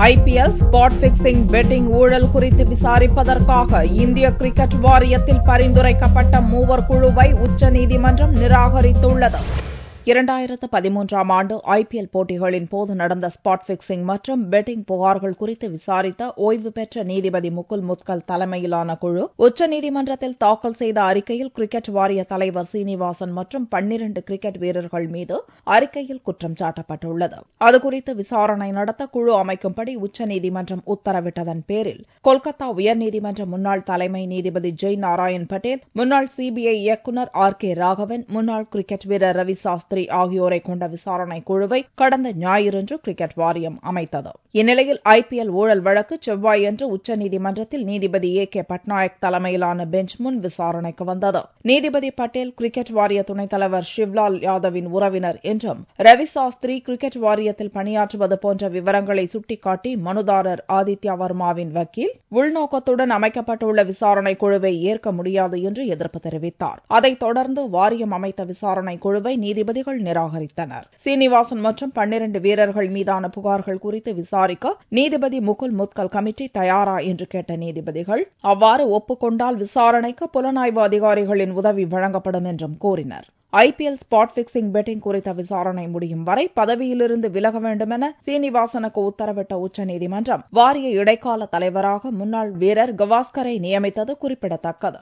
IPL spot fixing bedding ஊழல் குறித்து விசாரிப்பதற்காக இந்திய கிரிக்கெட் வாரியத்தில் பரிந்துரைக்கப்பட்ட மூவர் குழுவை உச்சநீதிமன்றம் நிராகரித்துள்ளது. 2013ஆம் ஆண்டு IPL போட்டிகளின் போது நடந்த ஸ்பாட் பிக்சிங் மற்றும் பெட்டிங் புகார்கள் குறித்து விசாரித்த ஓய்வு பெற்ற நீதிபதி முகுல் முத்கல் தலைமையிலான குழு உச்சநீதிமன்றத்தில் தாக்கல் செய்த அறிக்கையில் கிரிக்கெட் வாரிய தலைவர் சீனிவாசன் மற்றும் 12 கிரிக்கெட் வீரர்கள் மீது அறிக்கையில் குற்றம் சாட்டப்பட்டுள்ளது. அதுகுறித்து விசாரணை நடத்த குழு அமைக்கும்படி உச்சநீதிமன்றம் உத்தரவிட்டதன் பேரில் கொல்கத்தா உயர்நீதிமன்ற முன்னாள் தலைமை நீதிபதி ஜெய் நாராயண் பட்டேல், முன்னாள் CBI இயக்குநர் RK ராகவன், முன்னாள் கிரிக்கெட் வீரர் ரவி சாஸ்திரி ஆகியோரை கொண்ட விசாரணை குழுவை கடந்த ஞாயிறன்று கிரிக்கெட் வாரியம் அமைத்தது. இந்நிலையில் IPL ஊழல் வழக்கு செவ்வாயன்று உச்சநீதிமன்றத்தில் நீதிபதி AK பட்நாயக் தலைமையிலான பெஞ்ச் முன் விசாரணைக்கு வந்தது. நீதிபதி பட்டேல் கிரிக்கெட் வாரிய துணைத் தலைவர் ஷிவ்லால் யாதவின் உறவினர் என்றும், ரவி சாஸ்திரி கிரிக்கெட் வாரியத்தில் பணியாற்றுவது போன்ற விவரங்களை சுட்டிக்காட்டி மனுதாரர் ஆதித்யா வர்மாவின் வக்கீல் உள்நோக்கத்துடன் அமைக்கப்பட்டுள்ள விசாரணை குழுவை ஏற்க முடியாது என்று எதிர்ப்பு தெரிவித்தார். அதைத் தொடர்ந்து வாரியம் அமைத்த விசாரணை குழுவை நீதிபதிகள் நிராகரித்தனர். சீனிவாசன் மற்றும் 12 வீரர்கள் மீதான புகார்கள் குறித்து விசாரிக்க நீதிபதி முகுல் முத்கல் கமிட்டி தயாரா என்று கேட்ட நீதிபதிகள் அவ்வாறு ஒப்புக்கொண்டால் விசாரணைக்கு புலனாய்வு அதிகாரிகளின் உதவி வழங்கப்படும் என்றும் கூறினர். IPL ஸ்பாட் பிக்சிங் பெட்டிங் குறித்த விசாரணை முடியும் வரை பதவியிலிருந்து விலக வேண்டும் என சீனிவாசனுக்கு உத்தரவிட்ட உச்சநீதிமன்றம் வாரிய இடைக்கால தலைவராக முன்னாள் வீரர் கவாஸ்கரை நியமித்தது குறிப்பிடத்தக்கது.